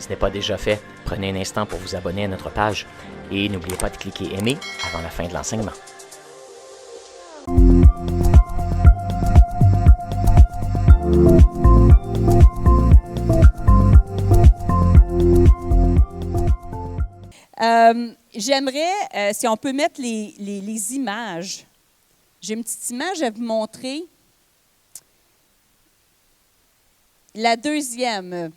ce n'est pas déjà fait, prenez un instant pour vous abonner à notre page et n'oubliez pas de cliquer aimer avant la fin de l'enseignement. J'aimerais, si on peut mettre les images. J'ai une petite image à vous montrer. La deuxième.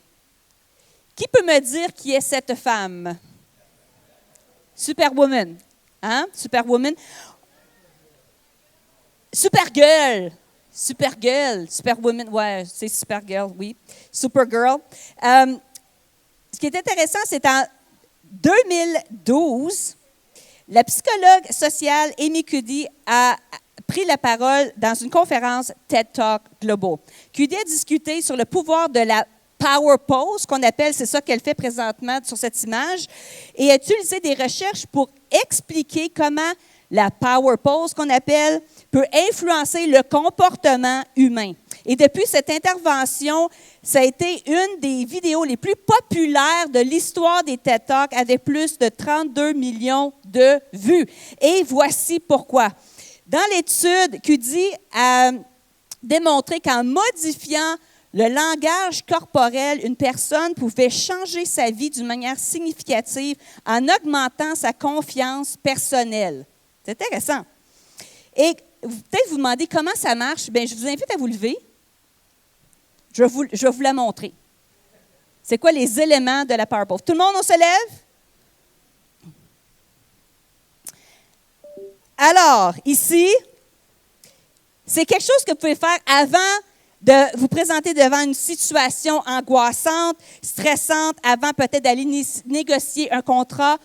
Qui peut me dire qui est cette femme? Superwoman. Hein? Superwoman. Supergirl. Supergirl. Superwoman. Ouais, c'est Supergirl, oui. Supergirl. Ce qui est intéressant, c'est en 2012, la psychologue sociale Amy Cuddy a pris la parole dans une conférence TED Talk Global. Cuddy a discuté sur le pouvoir de la Power Pose, qu'on appelle, c'est ça qu'elle fait présentement sur cette image, et a utilisé des recherches pour expliquer comment la Power Pose, qu'on appelle, peut influencer le comportement humain. Et depuis cette intervention, ça a été une des vidéos les plus populaires de l'histoire des TED Talks, avec plus de 32 millions de vues. Et voici pourquoi. Dans l'étude, Cuddy a démontré qu'en modifiant le langage corporel, une personne pouvait changer sa vie d'une manière significative en augmentant sa confiance personnelle. C'est intéressant. Et peut-être vous demandez comment ça marche. Bien, je vous invite à vous lever. Je vais vous la montrer. C'est quoi les éléments de la Power Pose? Tout le monde, on se lève? Alors, ici, c'est quelque chose que vous pouvez faire avant de vous présenter devant une situation angoissante, stressante, avant peut-être d'aller négocier un contrat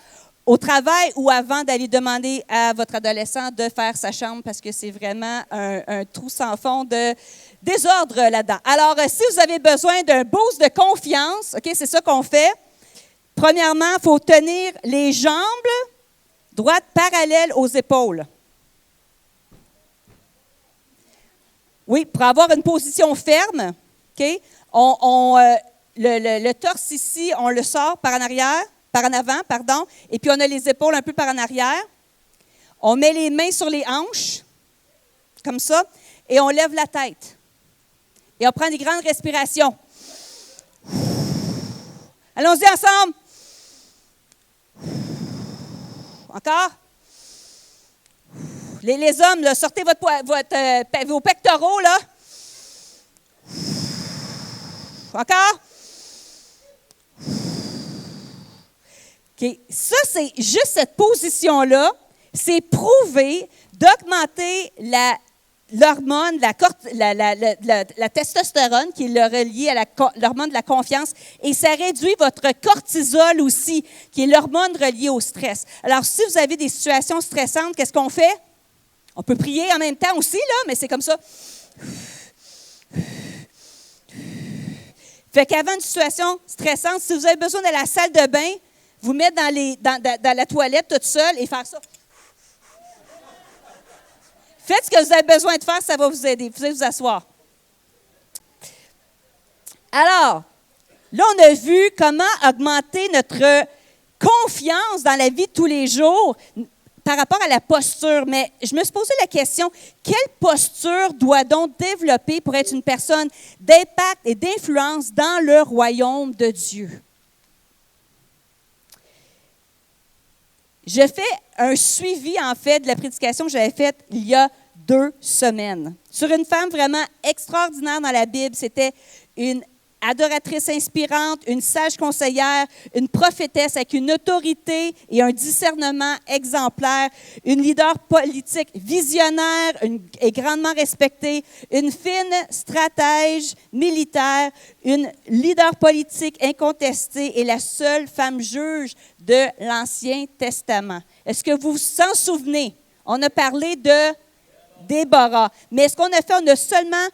au travail ou avant d'aller demander à votre adolescent de faire sa chambre parce que c'est vraiment un trou sans fond de désordre là-dedans. Alors, si vous avez besoin d'un boost de confiance, OK, c'est ça qu'on fait. Premièrement, il faut tenir les jambes droites parallèles aux épaules. Oui, pour avoir une position ferme, OK, le torse ici, on le sort par en avant, et puis on a les épaules un peu par en arrière. On met les mains sur les hanches, comme ça, et on lève la tête. Et on prend des grandes respirations. Allons-y ensemble. Encore. Les hommes, là, sortez vos pectoraux, là. Encore. OK. Ça, c'est juste cette position-là. C'est prouvé d'augmenter l'hormone, la testostérone, qui est reliée à l'hormone de la confiance, et ça réduit votre cortisol aussi, qui est l'hormone reliée au stress. Alors, si vous avez des situations stressantes, qu'est-ce qu'on fait? On peut prier en même temps aussi, là, mais c'est comme ça. Fait qu'avant une situation stressante, si vous avez besoin d'aller à la salle de bain, vous mettre dans la toilette toute seule et faire ça. Faites ce que vous avez besoin de faire, ça va vous aider. Vous allez vous asseoir. Alors, là, on a vu comment augmenter notre confiance dans la vie de tous les jours par rapport à la posture. Mais je me suis posé la question, quelle posture doit donc développer pour être une personne d'impact et d'influence dans le royaume de Dieu? Je fais un suivi, en fait, de la prédication que j'avais faite il y a 2 semaines sur une femme vraiment extraordinaire dans la Bible. C'était une adoratrice inspirante, une sage conseillère, une prophétesse avec une autorité et un discernement exemplaire, une leader politique visionnaire et grandement respectée, une fine stratège militaire, une leader politique incontestée et la seule femme juge de l'Ancien Testament. Est-ce que vous vous en souvenez? On a parlé de Déborah. Mais ce qu'on a fait, on a seulement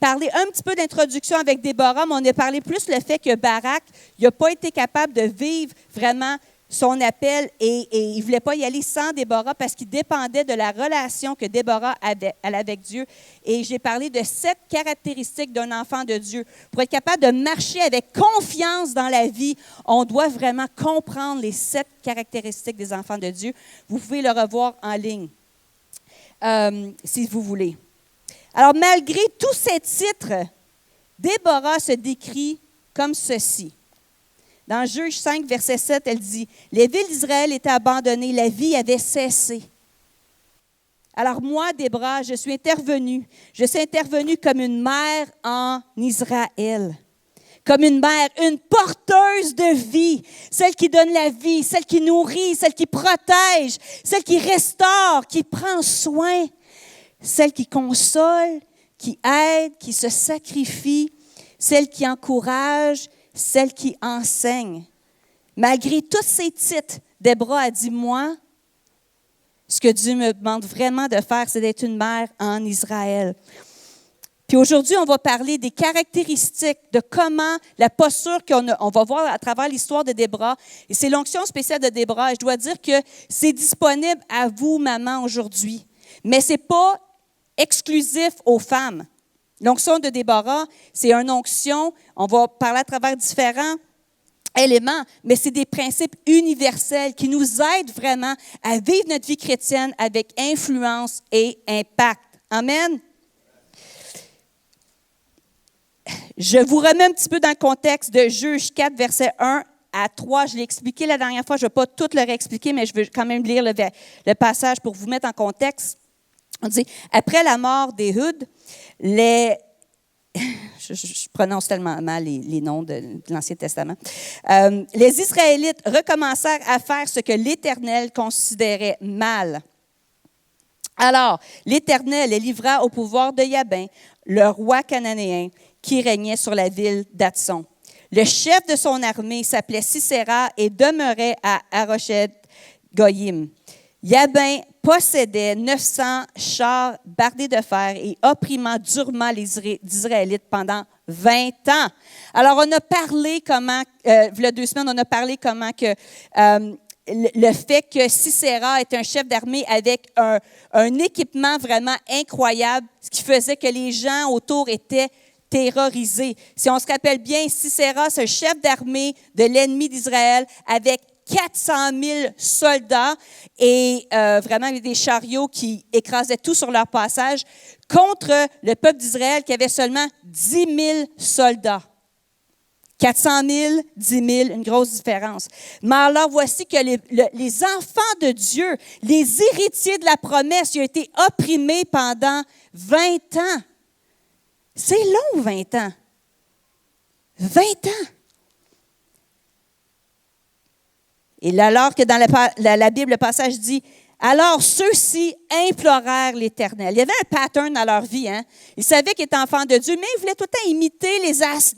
parlé un petit peu d'introduction avec Déborah, mais on a parlé plus le fait que Barak n'a pas été capable de vivre vraiment son appel et il ne voulait pas y aller sans Déborah parce qu'il dépendait de la relation que Déborah avait avec Dieu. Et j'ai parlé de 7 caractéristiques d'un enfant de Dieu. Pour être capable de marcher avec confiance dans la vie, on doit vraiment comprendre les 7 caractéristiques des enfants de Dieu. Vous pouvez le revoir en ligne, si vous voulez. Alors, malgré tous ces titres, Déborah se décrit comme ceci. Dans Juges 5, verset 7, elle dit « Les villes d'Israël étaient abandonnées, la vie avait cessé. Alors moi, Déborah, je suis intervenue comme une mère en Israël. Comme une mère, une porteuse de vie, celle qui donne la vie, celle qui nourrit, celle qui protège, celle qui restaure, qui prend soin, celle qui console, qui aide, qui se sacrifie, celle qui encourage, celle qui enseigne. » Malgré tous ces titres, Déborah a dit, moi, ce que Dieu me demande vraiment de faire, c'est d'être une mère en Israël. Puis aujourd'hui, on va parler des caractéristiques de comment la posture on va voir à travers l'histoire de Déborah. Et c'est l'onction spéciale de Déborah. Et je dois dire que c'est disponible à vous, maman, aujourd'hui. Mais ce n'est pas exclusif aux femmes. L'onction de Déborah, c'est une onction, on va parler à travers différents éléments, mais c'est des principes universels qui nous aident vraiment à vivre notre vie chrétienne avec influence et impact. Amen. Je vous remets un petit peu dans le contexte de Juges 4, versets 1 à 3. Je l'ai expliqué la dernière fois, je ne vais pas tout le réexpliquer, mais je veux quand même lire le passage pour vous mettre en contexte. On dit, après la mort d'Éhud, je prononce tellement mal les noms de l'Ancien Testament. Les Israélites recommencèrent à faire ce que l'Éternel considérait mal. Alors, l'Éternel les livra au pouvoir de Jabin, le roi cananéen, qui régnait sur la ville d'Atson. Le chef de son armée s'appelait Sisera et demeurait à Haroshet-Goyim. Jabin possédait 900 chars bardés de fer et opprimant durement les Israélites pendant 20 ans. Alors, on a parlé comment, il y a 2 semaines, on a parlé comment que le fait que Sisera est un chef d'armée avec un équipement vraiment incroyable, ce qui faisait que les gens autour étaient terrorisés. Si on se rappelle bien, Sisera, c'est un chef d'armée de l'ennemi d'Israël avec 400 000 soldats et vraiment avec des chariots qui écrasaient tout sur leur passage contre le peuple d'Israël qui avait seulement 10 000 soldats. 400 000, 10 000, une grosse différence. Mais alors, voici que les enfants de Dieu, les héritiers de la promesse, ils ont été opprimés pendant 20 ans. C'est long, 20 ans. 20 ans. Et là, alors que dans la Bible, le passage dit « Alors ceux-ci implorèrent l'Éternel ». Il y avait un pattern dans leur vie. Hein? Ils savaient qu'ils étaient enfants de Dieu, mais ils voulaient tout le temps imiter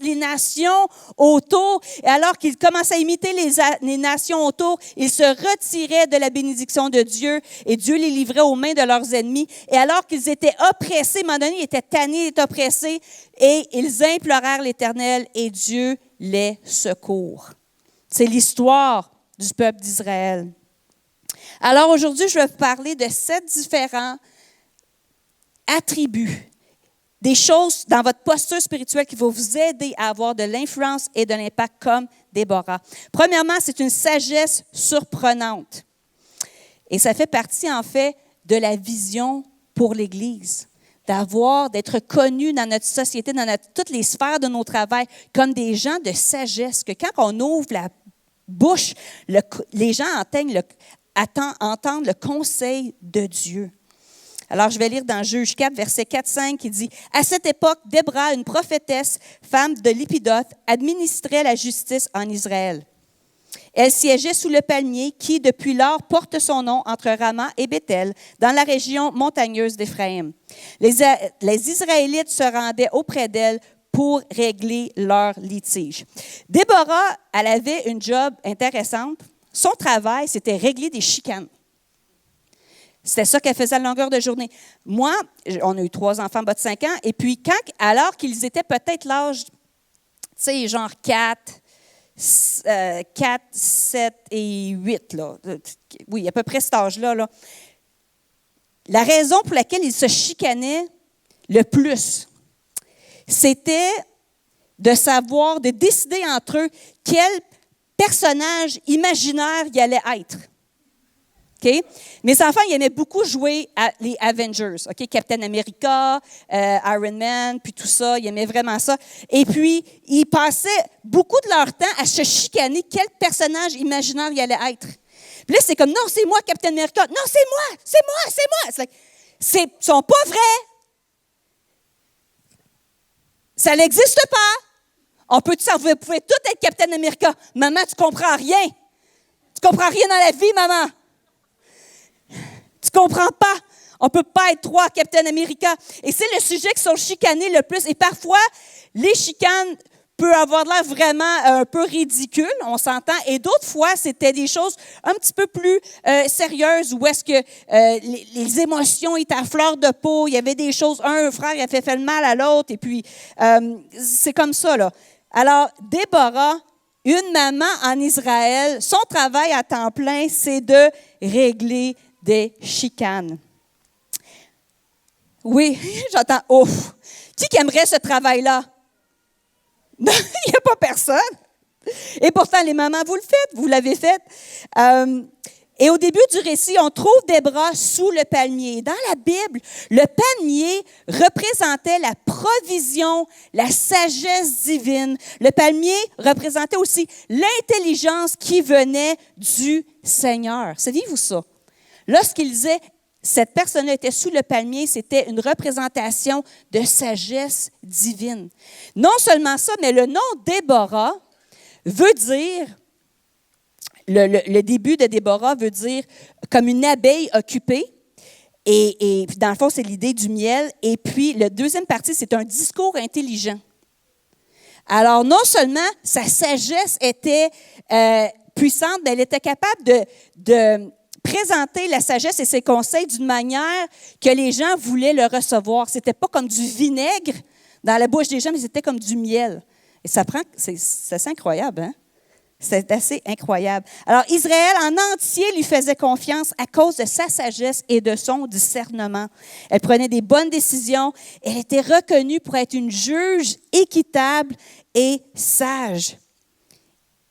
les nations autour. Et alors qu'ils commençaient à imiter les nations autour, ils se retiraient de la bénédiction de Dieu et Dieu les livrait aux mains de leurs ennemis. Et alors qu'ils étaient oppressés, à un moment donné, ils étaient tannés d'être oppressés et ils implorèrent l'Éternel et Dieu les secourt. C'est l'histoire du peuple d'Israël. Alors aujourd'hui, je vais vous parler de 7 différents attributs, des choses dans votre posture spirituelle qui vont vous aider à avoir de l'influence et de l'impact comme Déborah. Premièrement, c'est une sagesse surprenante. Et ça fait partie, en fait, de la vision pour l'Église. D'être connus dans notre société, dans toutes les sphères de nos travails, comme des gens de sagesse, que quand on ouvre la bouche, les gens entendent le conseil de Dieu. Alors, je vais lire dans Juges 4, verset 4-5, qui dit « À cette époque, Déborah, une prophétesse, femme de Lépidoth, administrait la justice en Israël. Elle siégeait sous le palmier qui, depuis lors, porte son nom entre Rama et Béthel, dans la région montagneuse d'Éphraïm. Les Israélites se rendaient auprès d'elle pour régler leurs litiges. » Déborah, elle avait une job intéressante. Son travail, c'était régler des chicanes. C'était ça qu'elle faisait à longueur de journée. Moi, on a eu 3 enfants bas de 5 ans, et puis alors qu'ils étaient peut-être l'âge, tu sais, genre 4, 4, 7 et 8. Là. Oui, à peu près cet âge-là. Là. La raison pour laquelle ils se chicanaient le plus, c'était de savoir, de décider entre eux quel personnage imaginaire il allait être. Okay? Mes enfants, ils aimaient beaucoup jouer à les Avengers, okay? Captain America, Iron Man, puis tout ça, ils aimaient vraiment ça. Et puis, ils passaient beaucoup de leur temps à se chicaner quel personnage imaginaire il allait être. Puis là, c'est comme, non, c'est moi, Captain America. Non, c'est moi, c'est moi, c'est moi. Ils sont pas vrais. Ça n'existe pas. Vous pouvez tous être Captain America. Maman, tu comprends rien. Tu comprends rien dans la vie, maman. Tu comprends pas. On ne peut pas être 3 Captain America. Et c'est le sujet qui sont chicanés le plus. Et parfois, les chicanes peuvent avoir l'air vraiment un peu ridicules, on s'entend. Et d'autres fois, c'était des choses un petit peu plus sérieuses où est-ce que les émotions étaient à fleur de peau. Il y avait des choses, un frère il a fait le mal à l'autre. Et puis, c'est comme ça, là. Alors, Déborah, une maman en Israël, son travail à temps plein, c'est de régler des chicanes. Oui, j'entends « ouf ». Qui aimerait ce travail-là? Il n'y a pas personne. Et pourtant, les mamans, vous le faites, vous l'avez fait. Et au début du récit, on trouve Déborah sous le palmier. Dans la Bible, le palmier représentait la provision, la sagesse divine. Le palmier représentait aussi l'intelligence qui venait du Seigneur. Saviez-vous ça? Lorsqu'il disait cette personne était sous le palmier, c'était une représentation de sagesse divine. Non seulement ça, mais le nom Déborah veut dire, le début de Déborah veut dire comme une abeille occupée. Et dans le fond, c'est l'idée du miel. Et puis, la deuxième partie, c'est un discours intelligent. Alors, non seulement sa sagesse était puissante, mais elle était capable de présenter la sagesse et ses conseils d'une manière que les gens voulaient le recevoir. Ce n'était pas comme du vinaigre dans la bouche des gens, mais c'était comme du miel. Et c'est assez incroyable, hein? C'est assez incroyable. Alors, Israël en entier lui faisait confiance à cause de sa sagesse et de son discernement. Elle prenait des bonnes décisions. Elle était reconnue pour être une juge équitable et sage.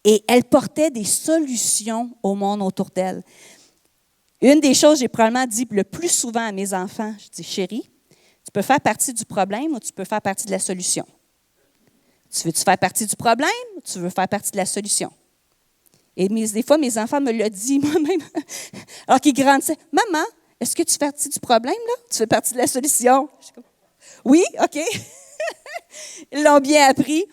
Et elle portait des solutions au monde autour d'elle. Une des choses que j'ai probablement dit le plus souvent à mes enfants, je dis, chérie, tu peux faire partie du problème ou tu peux faire partie de la solution. Tu veux-tu faire partie du problème ou tu veux faire partie de la solution? Et des fois, mes enfants me l'ont dit moi-même, alors qu'ils grandissaient. Maman, est-ce que tu fais partie du problème, là? Tu fais partie de la solution? Je suis comme, oui, OK. Ils l'ont bien appris.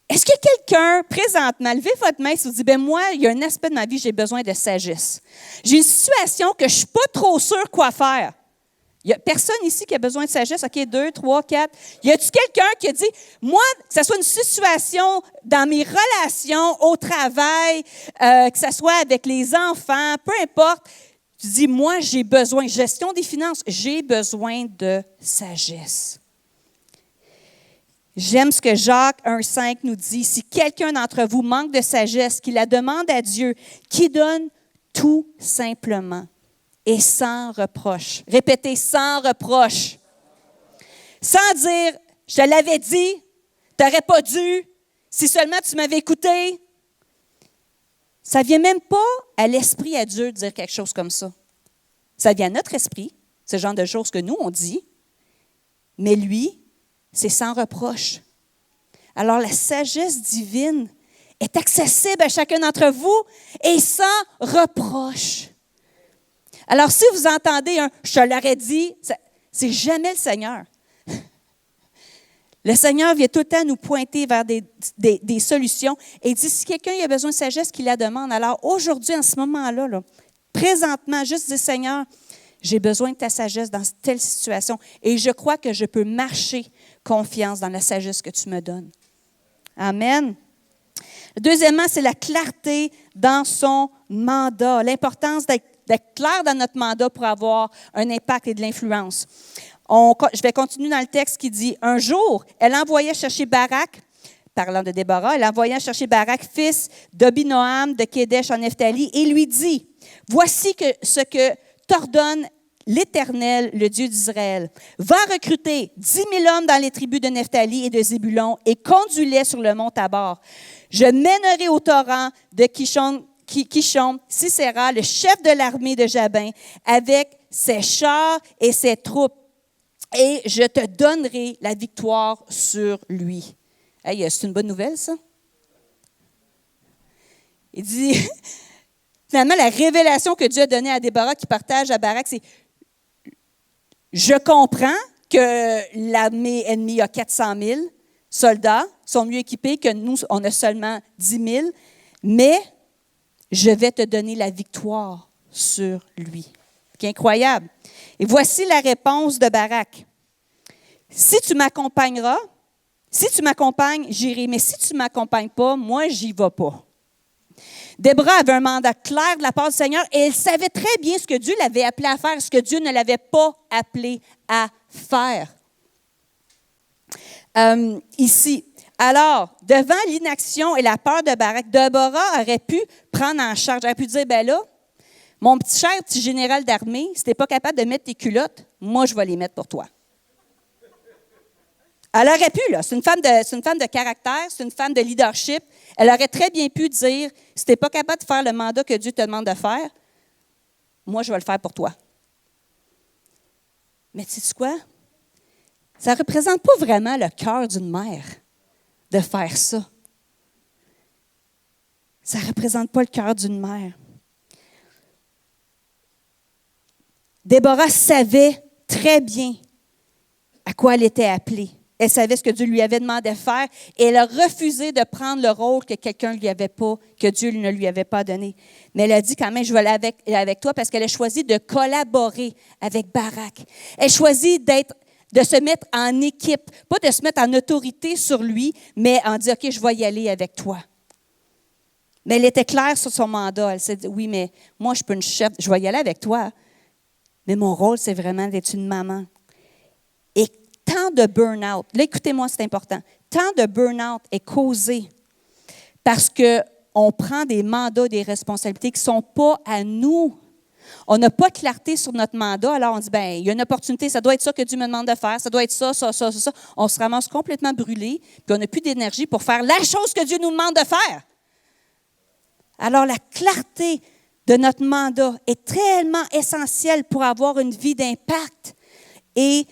Est-ce que quelqu'un, présentement, levez votre main et vous dit, ben moi, il y a un aspect de ma vie, j'ai besoin de sagesse. J'ai une situation que je ne suis pas trop sûre quoi faire. Il n'y a personne ici qui a besoin de sagesse. OK, 2, 3, 4. Y a-t-il quelqu'un qui a dit, moi, que ce soit une situation dans mes relations, au travail, que ce soit avec les enfants, peu importe, tu dis, moi, j'ai besoin, gestion des finances, j'ai besoin de sagesse. J'aime ce que Jacques 1,5 nous dit. Si quelqu'un d'entre vous manque de sagesse, qu'il la demande à Dieu, qui donne tout simplement et sans reproche. Répétez, sans reproche. Sans dire, je te l'avais dit, tu n'aurais pas dû, si seulement tu m'avais écouté. Ça ne vient même pas à l'esprit à Dieu de dire quelque chose comme ça. Ça vient à notre esprit, ce genre de choses que nous, on dit, mais lui, c'est sans reproche. Alors, la sagesse divine est accessible à chacun d'entre vous et sans reproche. Alors, si vous entendez un « je te l'aurais dit », c'est jamais le Seigneur. Le Seigneur vient tout le temps nous pointer vers des solutions et dit si quelqu'un a besoin de sagesse, qu'il la demande. Alors, aujourd'hui, en ce moment-là, là, présentement, juste dire « Seigneur, j'ai besoin de ta sagesse dans telle situation et je crois que je peux marcher confiance dans la sagesse que tu me donnes. » Amen. Deuxièmement, c'est la clarté dans son mandat, l'importance d'être clair dans notre mandat pour avoir un impact et de l'influence. Je vais continuer dans le texte qui dit « Un jour, elle envoyait chercher Barak parlant de Déborah, elle envoya chercher Barak, fils d'Abinoam de Kédesh en Nephtali, et lui dit, « Voici ce que t'ordonne l'Éternel, le Dieu d'Israël. Va recruter 10 000 hommes dans les tribus de Nephtali et de Zébulon et conduis-les sur le mont Tabor. Je mènerai au torrent de Kishon, Sisera, le chef de l'armée de Jabin, avec ses chars et ses troupes, et je te donnerai la victoire sur lui. » Hey, c'est une bonne nouvelle, ça? Il dit, finalement, la révélation que Dieu a donnée à Déborah qui partage à Barak, c'est « Je comprends que l'armée ennemie a 400 000 soldats, sont mieux équipés que nous, on a seulement 10 000, mais je vais te donner la victoire sur lui. » C'est incroyable. Et voici la réponse de Barak. « Si tu m'accompagneras, si tu m'accompagnes, j'irai, mais si tu ne m'accompagnes pas, moi, j'y vais pas. » Déborah avait un mandat clair de la part du Seigneur et elle savait très bien ce que Dieu l'avait appelé à faire, ce que Dieu ne l'avait pas appelé à faire. Ici. Alors, devant l'inaction et la peur de Barak, Déborah aurait pu prendre en charge, aurait pu dire, « Ben là, mon petit général d'armée, si tu n'es pas capable de mettre tes culottes, moi, je vais les mettre pour toi. » Elle aurait pu, là. C'est une femme de caractère, c'est une femme de leadership. Elle aurait très bien pu dire, si tu n'es pas capable de faire le mandat que Dieu te demande de faire, moi, je vais le faire pour toi. Mais tu sais quoi? Ça ne représente pas vraiment le cœur d'une mère de faire ça. Ça ne représente pas le cœur d'une mère. Déborah savait très bien à quoi elle était appelée. Elle savait ce que Dieu lui avait demandé de faire et elle a refusé de prendre le rôle que quelqu'un lui avait pas, que Dieu ne lui avait pas donné. Mais elle a dit quand même, je vais aller avec toi parce qu'elle a choisi de collaborer avec Barak. Elle choisit de se mettre en équipe, pas de se mettre en autorité sur lui, mais en disant, OK, je vais y aller avec toi. Mais elle était claire sur son mandat. Elle s'est dit, oui, mais moi, je suis pas une chef, je vais y aller avec toi. Mais mon rôle, c'est vraiment d'être une maman. Et tant de burn-out, là, écoutez-moi, c'est important, tant de burn-out est causé parce qu'on prend des mandats, des responsabilités qui ne sont pas à nous. On n'a pas de clarté sur notre mandat, alors on dit, bien, il y a une opportunité, ça doit être ça que Dieu me demande de faire, ça doit être ça. On se ramasse complètement brûlé, puis on n'a plus d'énergie pour faire la chose que Dieu nous demande de faire. Alors, la clarté de notre mandat est tellement essentielle pour avoir une vie d'impact et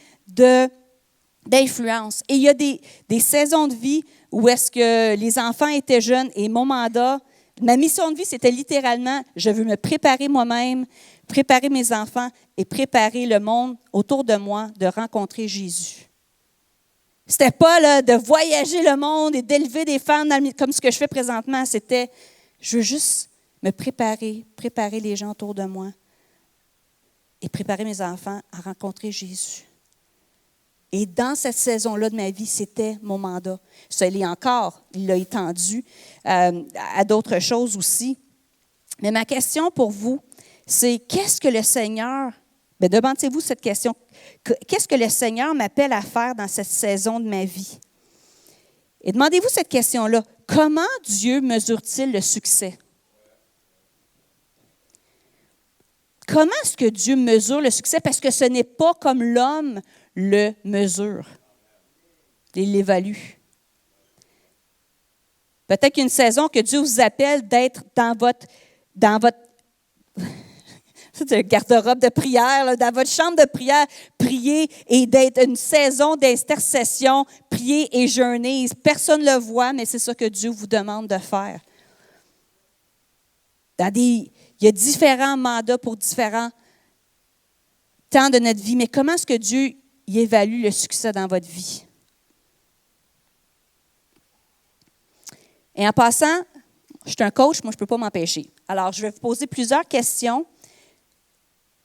d'influence. Et il y a des saisons de vie où est-ce que les enfants étaient jeunes et mon mandat, ma mission de vie, c'était littéralement, je veux me préparer moi-même, préparer mes enfants et préparer le monde autour de moi de rencontrer Jésus. C'était pas là, de voyager le monde et d'élever des femmes comme ce que je fais présentement. C'était, je veux juste me préparer les gens autour de moi et préparer mes enfants à rencontrer Jésus. Et dans cette saison-là de ma vie, c'était mon mandat. Ça l'est encore, il l'a étendu à d'autres choses aussi. Mais ma question pour vous, c'est qu'est-ce que le Seigneur, bien, demandez-vous cette question, qu'est-ce que le Seigneur m'appelle à faire dans cette saison de ma vie? Et demandez-vous cette question-là, comment Dieu mesure-t-il le succès? Comment est-ce que Dieu mesure le succès? Parce que ce n'est pas comme l'homme le mesure. Il l'évalue. Peut-être qu'il y a une saison que Dieu vous appelle d'être dans votre c'est un garde-robe de prière, là, dans votre chambre de prière, prier et d'être une saison d'intercession, prier et jeûner. Personne ne le voit, mais c'est ça que Dieu vous demande de faire. Il y a différents mandats pour différents temps de notre vie, mais comment est-ce que Dieu y évalue le succès dans votre vie? Et en passant, je suis un coach, moi je ne peux pas m'empêcher. Alors, je vais vous poser plusieurs questions.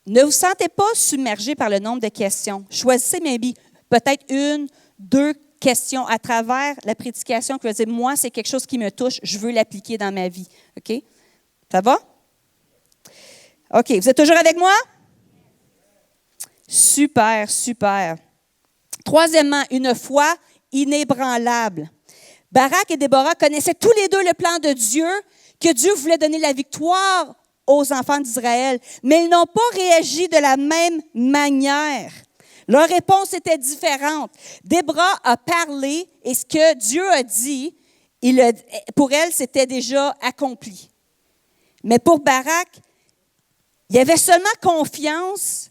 Ne vous sentez pas submergé par le nombre de questions. Choisissez maybe peut-être 1, 2 questions à travers la prédication qui va dire, moi, c'est quelque chose qui me touche, je veux l'appliquer dans ma vie. OK? Ça va? OK, vous êtes toujours avec moi? Super, super. Troisièmement, une foi inébranlable. Barak et Déborah connaissaient tous les deux le plan de Dieu, que Dieu voulait donner la victoire aux enfants d'Israël, mais ils n'ont pas réagi de la même manière. Leur réponse était différente. Déborah a parlé et ce que Dieu a dit, pour elle, c'était déjà accompli. Mais pour Barak, il y avait seulement confiance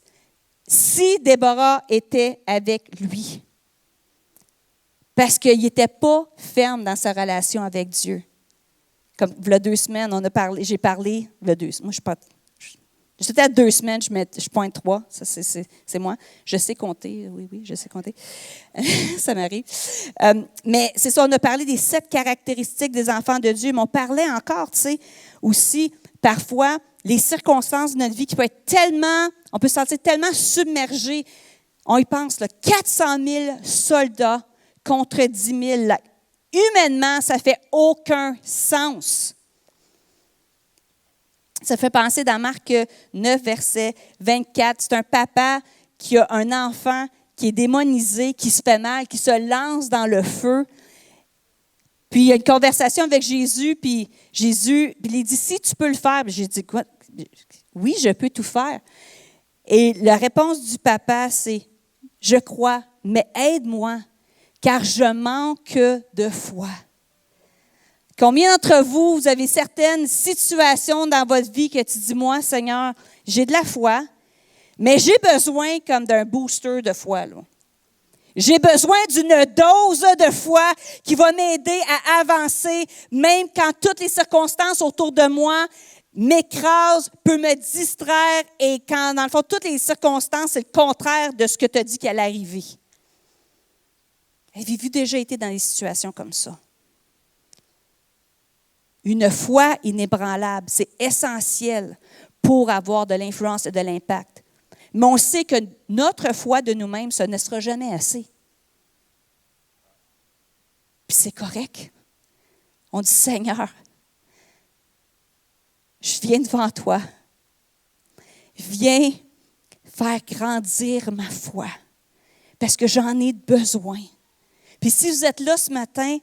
si Déborah était avec lui. Parce qu'il n'était pas ferme dans sa relation avec Dieu. Comme il y a 2 semaines, j'ai parlé, moi je suis pas, c'était à 2 semaines, je pointe 3, ça c'est moi. Je sais compter, oui, je sais compter. Ça m'arrive. Mais c'est ça, on a parlé des 7 caractéristiques des enfants de Dieu, mais on parlait encore, tu sais, aussi, parfois, les circonstances de notre vie qui peuvent être tellement, on peut se sentir tellement submergé. On y pense, là, 400 000 soldats contre 10 000. Là. Humainement, ça ne fait aucun sens. Ça fait penser dans Marc 9, verset 24. C'est un papa qui a un enfant qui est démonisé, qui se fait mal, qui se lance dans le feu. Puis il y a une conversation avec Jésus, puis Jésus il dit, si tu peux le faire. Puis j'ai dit, quoi? Oui, je peux tout faire. Et la réponse du papa, c'est, je crois, mais aide-moi, car je manque de foi. Combien d'entre vous, vous avez certaines situations dans votre vie que tu dis, moi, Seigneur, j'ai de la foi, mais j'ai besoin comme d'un booster de foi, là. J'ai besoin d'une dose de foi qui va m'aider à avancer, même quand toutes les circonstances autour de moi m'écrasent, peut me distraire et quand, dans le fond, toutes les circonstances, c'est le contraire de ce que tu as dit qu'il allait arriver. Avez-vous déjà été dans des situations comme ça? Une foi inébranlable, c'est essentiel pour avoir de l'influence et de l'impact. Mais on sait que notre foi de nous-mêmes, ce ne sera jamais assez. Puis c'est correct. On dit, Seigneur, je viens devant toi. Viens faire grandir ma foi parce que j'en ai besoin. Puis si vous êtes là ce matin,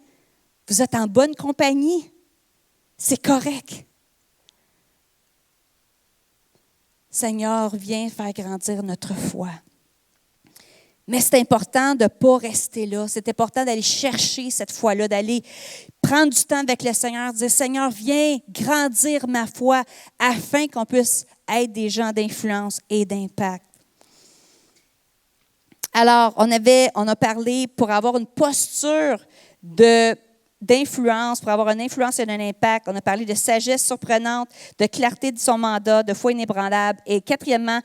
vous êtes en bonne compagnie. C'est correct. Seigneur, viens faire grandir notre foi. Mais c'est important de ne pas rester là. C'est important d'aller chercher cette foi-là, d'aller prendre du temps avec le Seigneur, dire, Seigneur, viens grandir ma foi afin qu'on puisse être des gens d'influence et d'impact. Alors, on a parlé pour avoir une posture d'influence, pour avoir une influence et un impact. On a parlé de sagesse surprenante, de clarté de son mandat, de foi inébranlable et quatrièmement,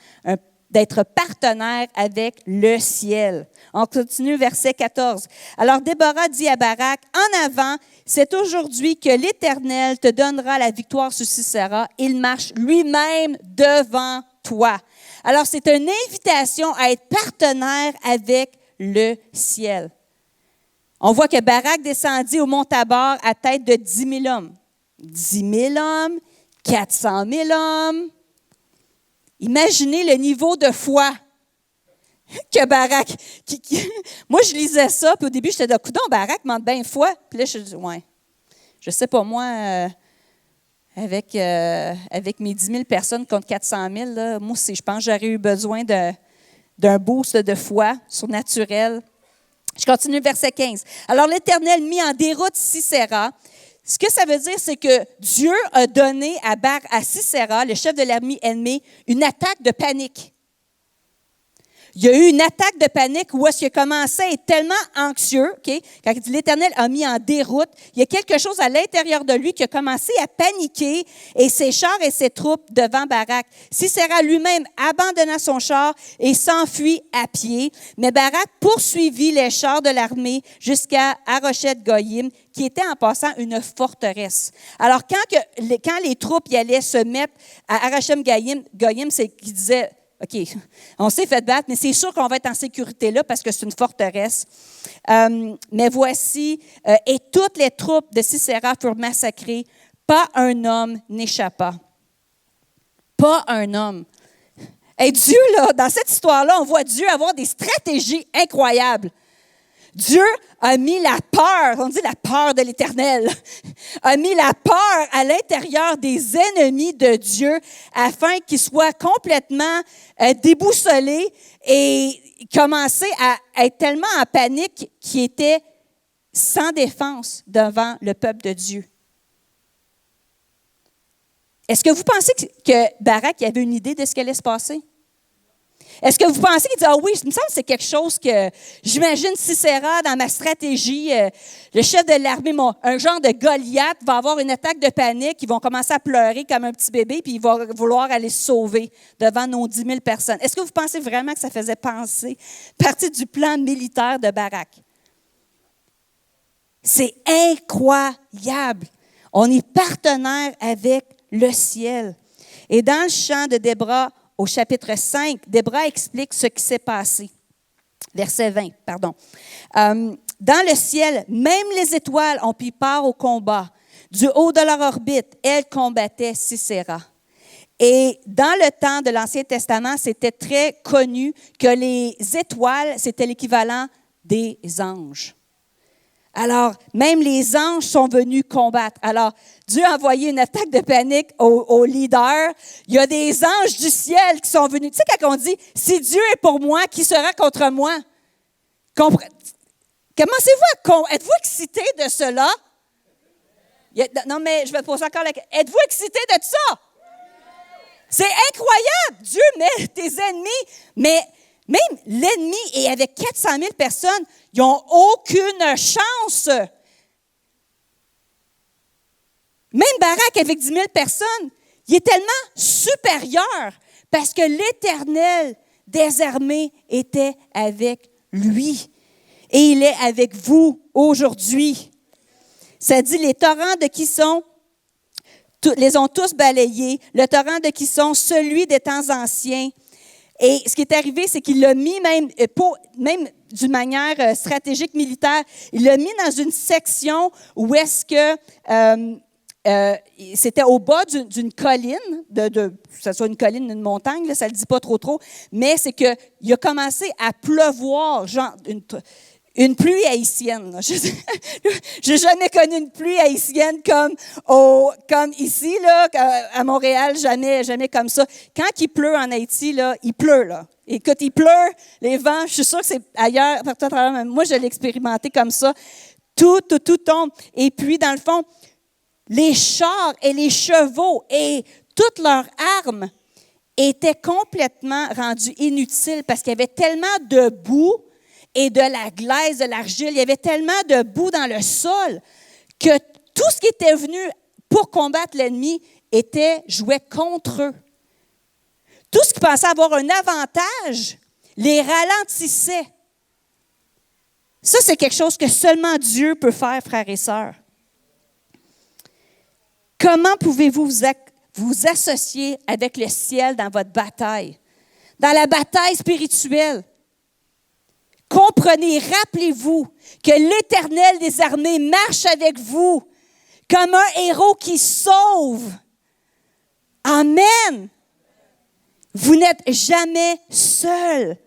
d'être partenaire avec le ciel. On continue, verset 14. Alors Déborah dit à Barak, en avant, c'est aujourd'hui que l'Éternel te donnera la victoire sur Sisera. Il marche lui-même devant toi. Alors c'est une invitation à être partenaire avec le ciel. On voit que Barak descendit au mont Tabor à tête de 10 000 hommes. 10 000 hommes, 400 000 hommes. Imaginez le niveau de foi que Barak... Moi, je lisais ça, puis au début, j'étais de coudonc, Barak manque bien foi. Puis là, je dis, ouais, je sais pas, moi, avec mes 10 000 personnes contre 400 000, là, moi, je pense que j'aurais eu besoin d'un boost de foi surnaturel. Je continue, verset 15. Alors, l'Éternel mit en déroute Sisera. Ce que ça veut dire, c'est que Dieu a donné à Sisera, le chef de l'armée ennemie, une attaque de panique. Il y a eu une attaque de panique où est-ce qu'il a commencé à être tellement anxieux, okay? Quand il dit l'Éternel a mis en déroute, il y a quelque chose à l'intérieur de lui qui a commencé à paniquer et ses chars et ses troupes devant Barak. Sisera lui-même abandonna son char et s'enfuit à pied, mais Barak poursuivit les chars de l'armée jusqu'à Haroshet-Goyim, qui était en passant une forteresse. Alors, quand les troupes y allaient se mettre à Haroshet-Goyim, c'est qu'ils disaient, OK, on s'est fait battre, mais c'est sûr qu'on va être en sécurité là parce que c'est une forteresse. Mais voici, et toutes les troupes de Sisera furent massacrées. Pas un homme n'échappa. Pas un homme. Et Dieu, là, dans cette histoire-là, on voit Dieu avoir des stratégies incroyables. Dieu a mis la peur, on dit la peur de l'Éternel, a mis la peur à l'intérieur des ennemis de Dieu afin qu'ils soient complètement déboussolés et commencer à être tellement en panique qu'ils étaient sans défense devant le peuple de Dieu. Est-ce que vous pensez que Barak avait une idée de ce qui allait se passer? Est-ce que vous pensez qu'il dit « Ah oui, il me semble que c'est quelque chose que j'imagine Sisera dans ma stratégie, le chef de l'armée, un genre de Goliath va avoir une attaque de panique, ils vont commencer à pleurer comme un petit bébé, puis il va vouloir aller se sauver devant nos 10 000 personnes. » Est-ce que vous pensez vraiment que ça faisait partie du plan militaire de Barak? C'est incroyable. On est partenaire avec le ciel. Et dans le chant de Déborah, au chapitre 5, Déborah explique ce qui s'est passé. Verset 20, pardon. Dans le ciel, même les étoiles ont pris part au combat. Du haut de leur orbite, elles combattaient Sisera. Et dans le temps de l'Ancien Testament, c'était très connu que les étoiles, c'était l'équivalent des anges. Alors, même les anges sont venus combattre. Alors, Dieu a envoyé une attaque de panique aux leaders. Il y a des anges du ciel qui sont venus. Tu sais, quand on dit « Si Dieu est pour moi, qui sera contre moi? » Commencez-vous êtes-vous excités de cela? Non, mais je vais te poser encore la question. Êtes-vous excités de ça? C'est incroyable! Dieu met tes ennemis, mais même l'ennemi, et avec 400 000 personnes, ils n'ont aucune chance. Même Barak, avec 10 000 personnes, il est tellement supérieur parce que l'Éternel des armées était avec lui. Et il est avec vous aujourd'hui. Ça dit, les torrents de Kison les ont tous balayés. Le torrent de Kison, celui des temps anciens. Et ce qui est arrivé, c'est qu'il l'a mis même d'une manière stratégique militaire, il l'a mis dans une section où est-ce que c'était au bas d'une colline, que ce soit une colline ou une montagne, là, ça ne le dit pas trop, mais c'est qu'il a commencé à pleuvoir, genre une pluie haïtienne. J'ai jamais connu une pluie haïtienne comme ici, là, à Montréal, jamais comme ça. Quand il pleut en Haïti, là, il pleut, là. Écoute, il pleut, les vents, je suis sûre que c'est ailleurs, partout à travers, même moi, je l'ai expérimenté comme ça. Tout tombe. Et puis, dans le fond, les chars et les chevaux et toutes leurs armes étaient complètement rendus inutiles parce qu'il y avait tellement de boue et de la glaise, de l'argile. Il y avait tellement de boue dans le sol que tout ce qui était venu pour combattre l'ennemi jouait contre eux. Tout ce qui pensait avoir un avantage les ralentissait. Ça, c'est quelque chose que seulement Dieu peut faire, frères et sœurs. Comment pouvez-vous vous associer avec le ciel dans votre bataille? Dans la bataille spirituelle. Comprenez, rappelez-vous que l'Éternel des armées marche avec vous comme un héros qui sauve. Amen. Vous n'êtes jamais seul.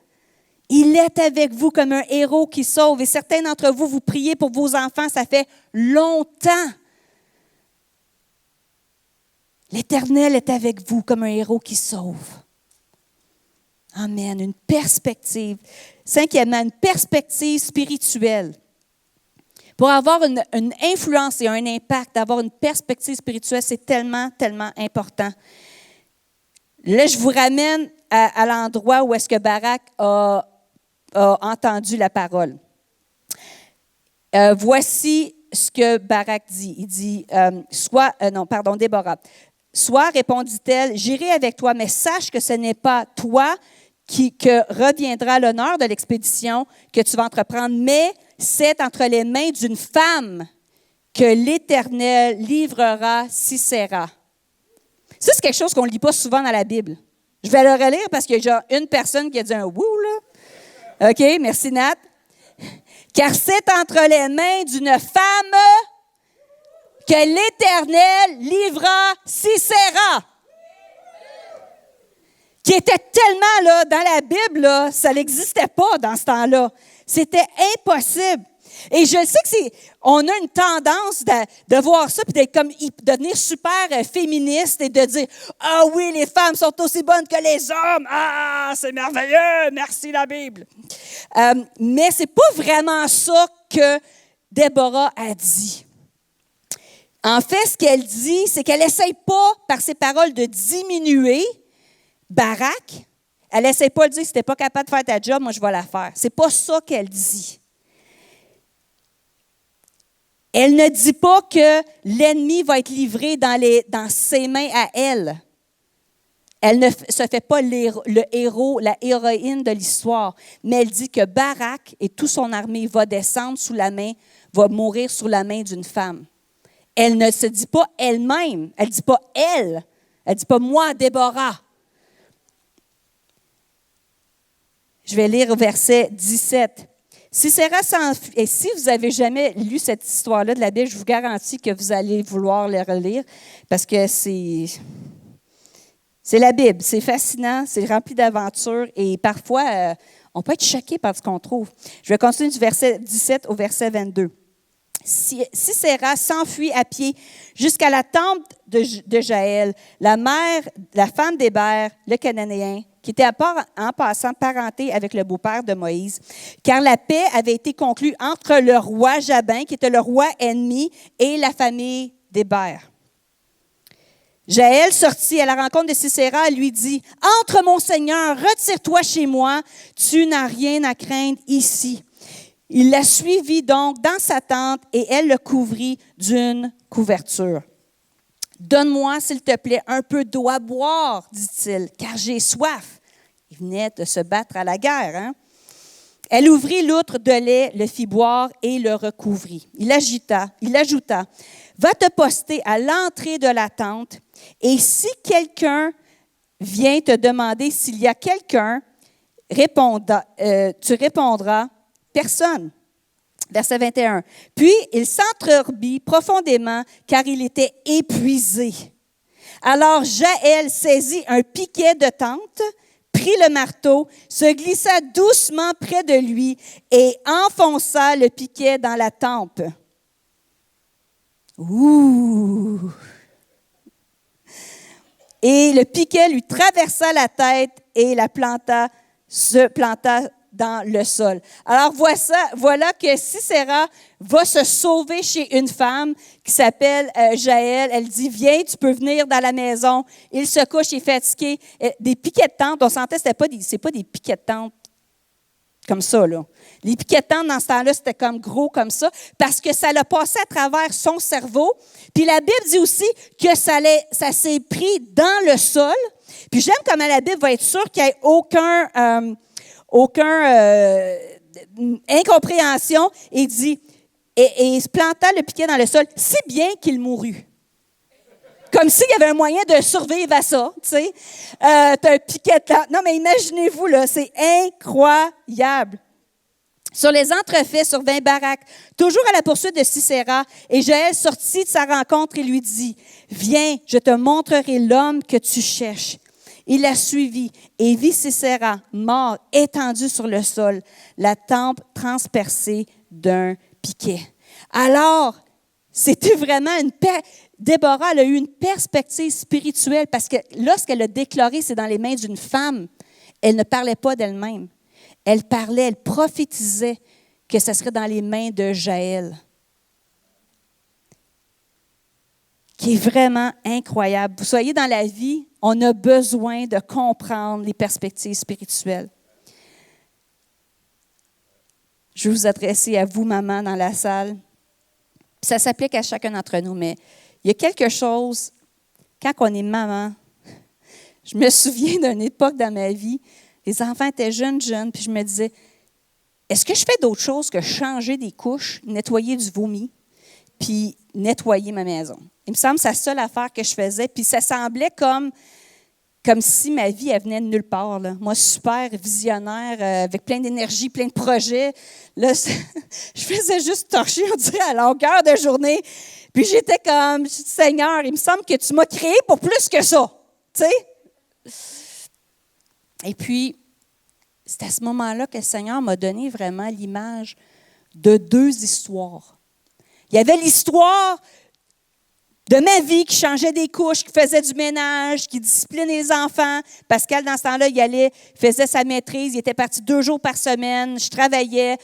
Il est avec vous comme un héros qui sauve. Et certains d'entre vous, vous priez pour vos enfants, ça fait longtemps. L'Éternel est avec vous comme un héros qui sauve. Amen. Une perspective. Cinquièmement, une perspective spirituelle. Pour avoir une influence et un impact, d'avoir une perspective spirituelle, c'est tellement, tellement important. Là, je vous ramène à l'endroit où est-ce que Barak a entendu la parole. Voici ce que Barak dit. Il dit, Déborah. Sois, répondit-elle, j'irai avec toi, mais sache que ce n'est pas toi que reviendra l'honneur de l'expédition que tu vas entreprendre, mais c'est entre les mains d'une femme que l'Éternel livrera Sisera. Ça, c'est quelque chose qu'on ne lit pas souvent dans la Bible. Je vais le relire parce qu'il y a genre une personne qui a dit un « wouh » là. OK, merci Nat. Car c'est entre les mains d'une femme que l'Éternel livrera Sisera. qui était tellement là, dans la Bible, là, ça n'existait pas dans ce temps-là. C'était impossible. Et je sais que on a une tendance de voir ça puis d'être comme de devenir super féministe et de dire ah oui, les femmes sont aussi bonnes que les hommes. Ah, c'est merveilleux, merci la Bible. Mais c'est pas vraiment ça que Déborah a dit. En fait, ce qu'elle dit, c'est qu'elle n'essaye pas par ses paroles de diminuer Barak. Elle n'essaie pas de dire si tu n'es pas capable de faire ta job, moi je vais la faire. C'est pas ça qu'elle dit. Elle ne dit pas que l'ennemi va être livré dans ses mains à elle. Elle ne se fait pas le héros, la héroïne de l'histoire, mais elle dit que Barak et toute son armée va descendre sous la main, va mourir sous la main d'une femme. Elle ne se dit pas elle-même, elle ne dit pas elle ne dit pas moi, Déborah. Je vais lire au verset 17. Sisera s'enfuit. Et si vous n'avez jamais lu cette histoire-là de la Bible, je vous garantis que vous allez vouloir le relire parce que c'est la Bible. C'est fascinant, c'est rempli d'aventures et parfois, on peut être choqué par ce qu'on trouve. Je vais continuer du verset 17 au verset 22. Sisera s'enfuit à pied jusqu'à la tente de Jaël, la femme d'Héber, le Cananéen, qui était en passant parenté avec le beau-père de Moïse, car la paix avait été conclue entre le roi Jabin, qui était le roi ennemi, et la famille d'Héber. Jaël sortit à la rencontre de Sisera et lui dit « Entre, mon Seigneur, retire-toi chez moi, tu n'as rien à craindre ici. » Il la suivit donc dans sa tente et elle le couvrit d'une couverture. « Donne-moi, s'il te plaît, un peu d'eau à boire, dit-il, car j'ai soif. » Il venait de se battre à la guerre. Hein? Elle ouvrit l'outre de lait, le fit boire et le recouvrit. Il ajouta, « Va te poster à l'entrée de la tente et si quelqu'un vient te demander s'il y a quelqu'un, tu répondras, personne. » Verset 21. Puis il s'entr'orbit profondément car il était épuisé. Alors Jaël saisit un piquet de tente, prit le marteau, se glissa doucement près de lui et enfonça le piquet dans la tempe. Ouh! Et le piquet lui traversa la tête et se planta dans le sol. Alors voilà que Sisera va se sauver chez une femme qui s'appelle Jaël. Elle dit, viens, tu peux venir dans la maison. Il se couche, il est fatigué. Des piquets de tente, on sentait, c'est pas des piquets de tente comme ça, là. Les piquets de tente, dans ce temps-là, c'était comme gros comme ça, parce que ça l'a passé à travers son cerveau. Puis la Bible dit aussi que ça s'est pris dans le sol. Puis j'aime comment la Bible va être sûre qu'il n'y ait aucune incompréhension, et dit, et il se planta le piquet dans le sol, si bien qu'il mourut. Comme s'il y avait un moyen de survivre à ça, tu sais. T'as un piquet là. Non, mais imaginez-vous, là, c'est incroyable. Sur les entrefaits survint Barak, toujours à la poursuite de Sisera, et Jaël sortit de sa rencontre et lui dit, « Viens, je te montrerai l'homme que tu cherches. » Il la suivit et vit Sisera mort, étendu sur le sol, la tempe transpercée d'un piquet. Alors, c'était vraiment Déborah, elle a eu une perspective spirituelle parce que lorsqu'elle a déclaré c'est dans les mains d'une femme, elle ne parlait pas d'elle-même. Elle parlait, elle prophétisait que ce serait dans les mains de Jaël. Qui est vraiment incroyable. Vous soyez dans la vie, on a besoin de comprendre les perspectives spirituelles. Je vais vous adresser à vous, maman, dans la salle. Ça s'applique à chacun d'entre nous, mais il y a quelque chose, quand on est maman, je me souviens d'une époque dans ma vie, les enfants étaient jeunes, puis je me disais, est-ce que je fais d'autres choses que changer des couches, nettoyer du vomi, puis nettoyer ma maison? Il me semble que c'est la seule affaire que je faisais, puis ça semblait comme si ma vie, elle venait de nulle part. Là. Moi, super visionnaire, avec plein d'énergie, plein de projets. Là, je faisais juste torcher, on dirait, à longueur de journée. Puis j'étais comme, Seigneur, il me semble que tu m'as créé pour plus que ça. Tu sais? Et puis, c'est à ce moment-là que le Seigneur m'a donné vraiment l'image de 2 histoires. Il y avait l'histoire de ma vie qui changeait des couches, qui faisait du ménage, qui disciplinait les enfants. Pascal, dans ce temps-là, faisait sa maîtrise. Il était parti 2 jours par semaine. Je travaillais.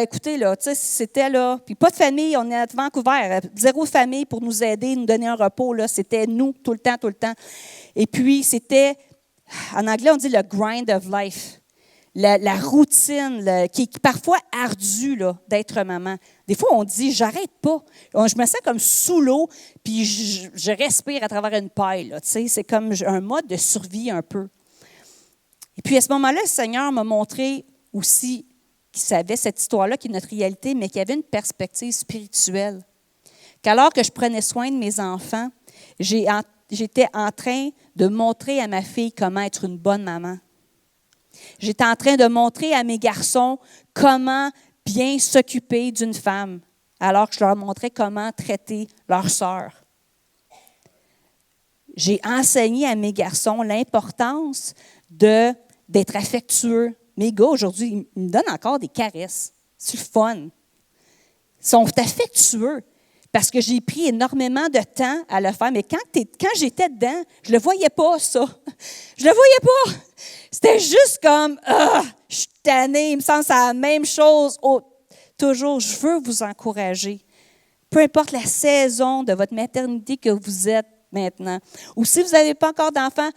Écoutez, là, tu sais, c'était là. Puis pas de famille, on est à Vancouver. 0 famille pour nous aider, nous donner un repos. Là. C'était nous, tout le temps, tout le temps. Et puis, c'était, en anglais, on dit le grind of life. La routine qui est parfois ardue là, d'être maman. Des fois, on dit « j'arrête pas ». Je me sens comme sous l'eau, puis je respire à travers une paille. Là, c'est comme un mode de survie un peu. Et puis à ce moment-là, le Seigneur m'a montré aussi qu'il savait cette histoire-là, qui est notre réalité, mais qu'il y avait une perspective spirituelle. Qu'alors que je prenais soin de mes enfants, j'étais en train de montrer à ma fille comment être une bonne maman. J'étais en train de montrer à mes garçons comment bien s'occuper d'une femme, alors que je leur montrais comment traiter leur sœur. J'ai enseigné à mes garçons l'importance d'être affectueux. Mes gars, aujourd'hui, ils me donnent encore des caresses. C'est le fun. Ils sont affectueux parce que j'ai pris énormément de temps à le faire. Mais quand j'étais dedans, je ne le voyais pas, ça. Je ne le voyais pas. C'était juste comme, je suis tannée, il me semble que c'est la même chose. Toujours, je veux vous encourager. Peu importe la saison de votre maternité que vous êtes maintenant. Ou si vous n'avez pas encore d'enfants,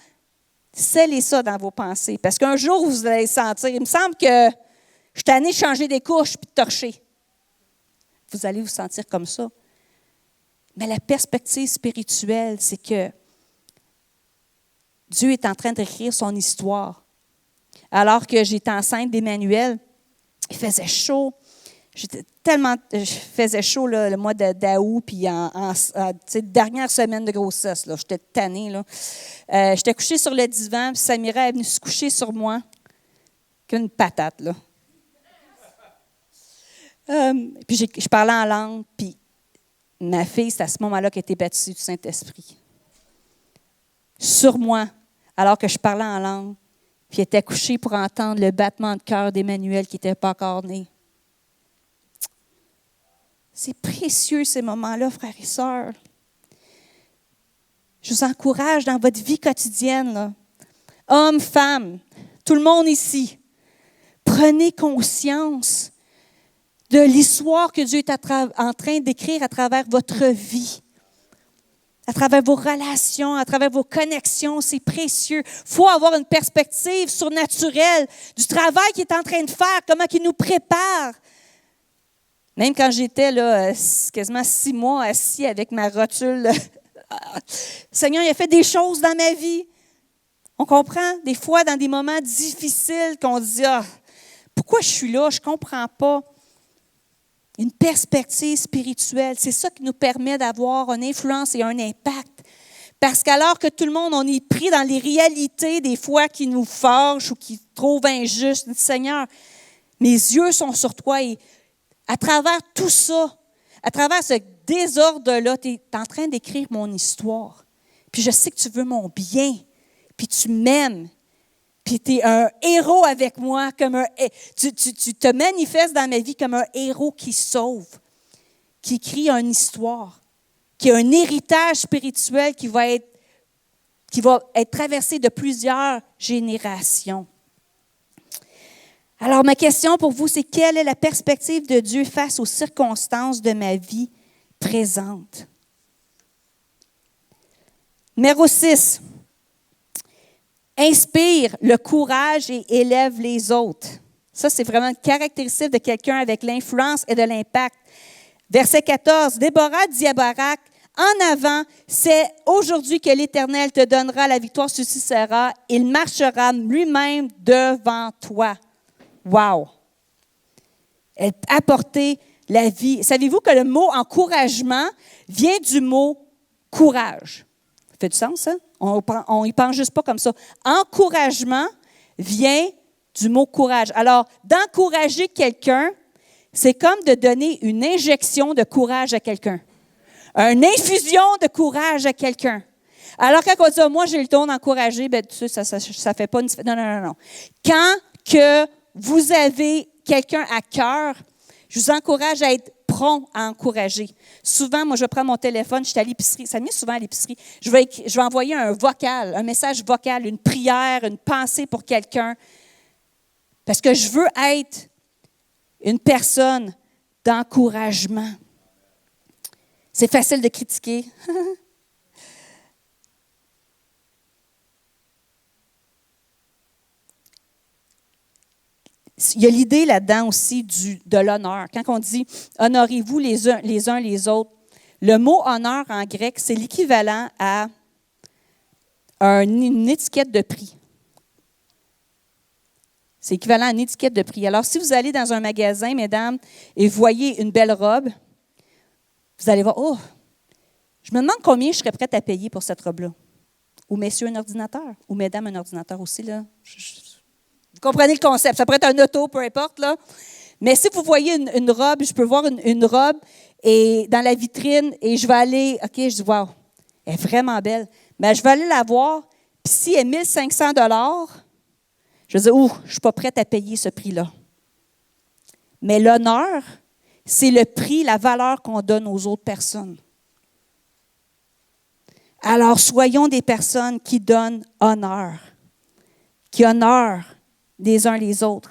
scellez ça dans vos pensées. Parce qu'un jour, vous allez sentir, il me semble que je suis tannée de changer des couches puis de torcher. Vous allez vous sentir comme ça. Mais la perspective spirituelle, c'est que Dieu est en train d'écrire son histoire. Alors que j'étais enceinte d'Emmanuel, il faisait chaud. Je faisais chaud là, le mois d'août, puis dernière semaine de grossesse. Là, j'étais tannée. Là. J'étais couchée sur le divan, puis Samira est venue se coucher sur moi, qu'une patate. Là. Puis je parlais en langue, puis ma fille, c'est à ce moment-là qu'elle était baptisée du Saint-Esprit. Sur moi, alors que je parlais en langue. Puis elle était couchée pour entendre le battement de cœur d'Emmanuel qui n'était pas encore né. C'est précieux ces moments-là, frères et sœurs. Je vous encourage dans votre vie quotidienne, là. Hommes, femmes, tout le monde ici, prenez conscience de l'histoire que Dieu est en train d'écrire à travers votre vie. À travers vos relations, à travers vos connexions, c'est précieux. Il faut avoir une perspective surnaturelle du travail qu'il est en train de faire, comment il nous prépare. Même quand j'étais là, quasiment 6 mois assis avec ma rotule, le Seigneur il a fait des choses dans ma vie. On comprend des fois dans des moments difficiles qu'on dit « pourquoi je suis là? Je ne comprends pas. » Une perspective spirituelle, c'est ça qui nous permet d'avoir une influence et un impact. Parce qu'alors que tout le monde, on est pris dans les réalités des fois qui nous fâchent ou qui trouvent injustes, dit Seigneur, mes yeux sont sur toi et à travers tout ça, à travers ce désordre-là, tu es en train d'écrire mon histoire. Puis je sais que tu veux mon bien, puis tu m'aimes. Puis tu es un héros avec moi, tu te manifestes dans ma vie comme un héros qui sauve, qui écrit une histoire, qui a un héritage spirituel qui va être traversé de plusieurs générations. Alors ma question pour vous, c'est quelle est la perspective de Dieu face aux circonstances de ma vie présente? Numéro 6. Inspire le courage et élève les autres. Ça, c'est vraiment une caractéristique de quelqu'un avec l'influence et de l'impact. Verset 14, Déborah dit à Barak, « En avant, c'est aujourd'hui que l'Éternel te donnera la victoire sur Sisera. Il marchera lui-même devant toi. » Wow! Elle apportait la vie. Savez-vous que le mot « encouragement » vient du mot « courage ». Ça fait du sens, ça? On n'y pense juste pas comme ça. Encouragement vient du mot courage. Alors, d'encourager quelqu'un, c'est comme de donner une injection de courage à quelqu'un. Une infusion de courage à quelqu'un. Alors, quand on dit, ah, moi, j'ai le ton d'encourager, ben, tu sais, ça fait pas une différence. Non, non, non, non. Quand que vous avez quelqu'un à cœur, je vous encourage à être prompt à encourager. Souvent, moi, je prends mon téléphone, je suis à l'épicerie. Ça me met souvent à l'épicerie. Je vais envoyer un vocal, un message vocal, une prière, une pensée pour quelqu'un. Parce que je veux être une personne d'encouragement. C'est facile de critiquer. Il y a l'idée là-dedans aussi de l'honneur. Quand on dit « honorez-vous les uns les autres », le mot « honneur » en grec, c'est l'équivalent à une étiquette de prix. C'est équivalent à une étiquette de prix. Alors, si vous allez dans un magasin, mesdames, et vous voyez une belle robe, vous allez voir « oh, je me demande combien je serais prête à payer pour cette robe-là. » Ou « messieurs, un ordinateur. » Ou « mesdames, un ordinateur aussi. » là. Vous comprenez le concept. Ça pourrait être un auto, peu importe. Là. Mais si vous voyez une robe, je peux voir une robe et dans la vitrine et je vais aller, OK, je dis, wow, elle est vraiment belle. Mais je vais aller la voir, puis si elle est 1500 $, je vais dire, ouh, je ne suis pas prête à payer ce prix-là. Mais l'honneur, c'est le prix, la valeur qu'on donne aux autres personnes. Alors, soyons des personnes qui donnent honneur, qui honorent les uns les autres.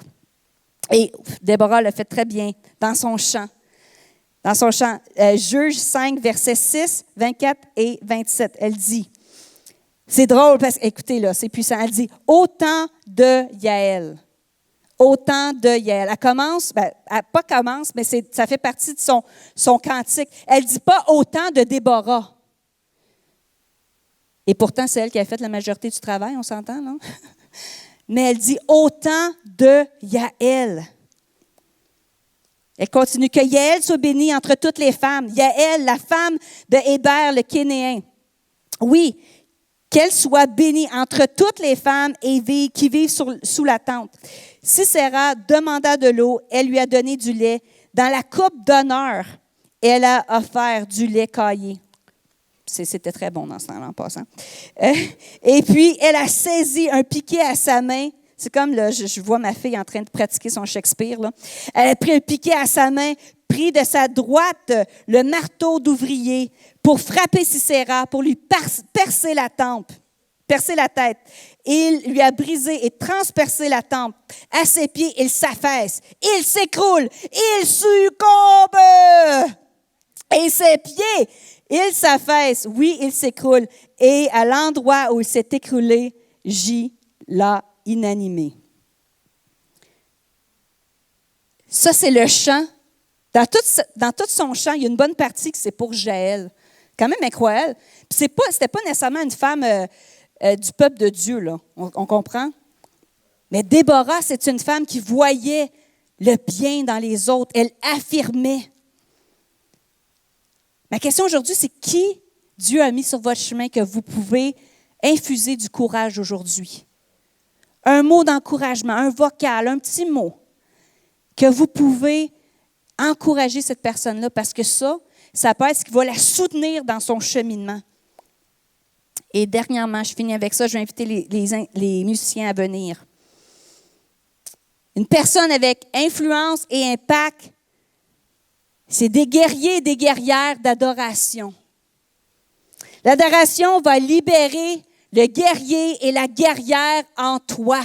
Et Déborah l'a fait très bien dans son chant. Dans son chant, Juge 5, versets 6, 24 et 27. Elle dit, c'est drôle parce que, écoutez là, c'est puissant. Elle dit, au temps de Yaël. Au temps de Yaël. Elle commence, pas commence, mais ça fait partie de son cantique. Elle ne dit pas au temps de Déborah. Et pourtant, c'est elle qui a fait la majorité du travail, on s'entend, non? Mais elle dit « au temps de Yaël ». Elle continue « que Yaël soit bénie entre toutes les femmes ». Yaël, la femme de Héber, le Kénéen. Oui, qu'elle soit bénie entre toutes les femmes qui vivent sous la tente. Sisera demanda de l'eau, elle lui a donné du lait. Dans la coupe d'honneur, elle a offert du lait caillé. C'était très bon dans ce temps-là, en passant. Et puis, elle a saisi un piquet à sa main. C'est comme, là, je vois ma fille en train de pratiquer son Shakespeare. Là. Elle a pris un piquet à sa main, pris de sa droite le marteau d'ouvrier pour frapper Sisera, pour lui percer la tête. Il lui a brisé et transpercé la tempe. À ses pieds, il s'affaisse. Il s'écroule. Il succombe. Et ses pieds... il s'affaisse, oui, il s'écroule, et à l'endroit où il s'est écroulé, j'y l'a inanimé. Ça, c'est le chant. Dans tout son chant, il y a une bonne partie que c'est pour Jaël. Quand même incroyable. Puis c'était pas nécessairement une femme du peuple de Dieu, là. On comprend? Mais Déborah, c'est une femme qui voyait le bien dans les autres. Elle affirmait. Ma question aujourd'hui, c'est qui Dieu a mis sur votre chemin que vous pouvez infuser du courage aujourd'hui? Un mot d'encouragement, un vocal, un petit mot que vous pouvez encourager cette personne-là parce que ça peut être ce qui va la soutenir dans son cheminement. Et dernièrement, je finis avec ça, je vais inviter les musiciens à venir. Une personne avec influence et impact, c'est des guerriers et des guerrières d'adoration. L'adoration va libérer le guerrier et la guerrière en toi.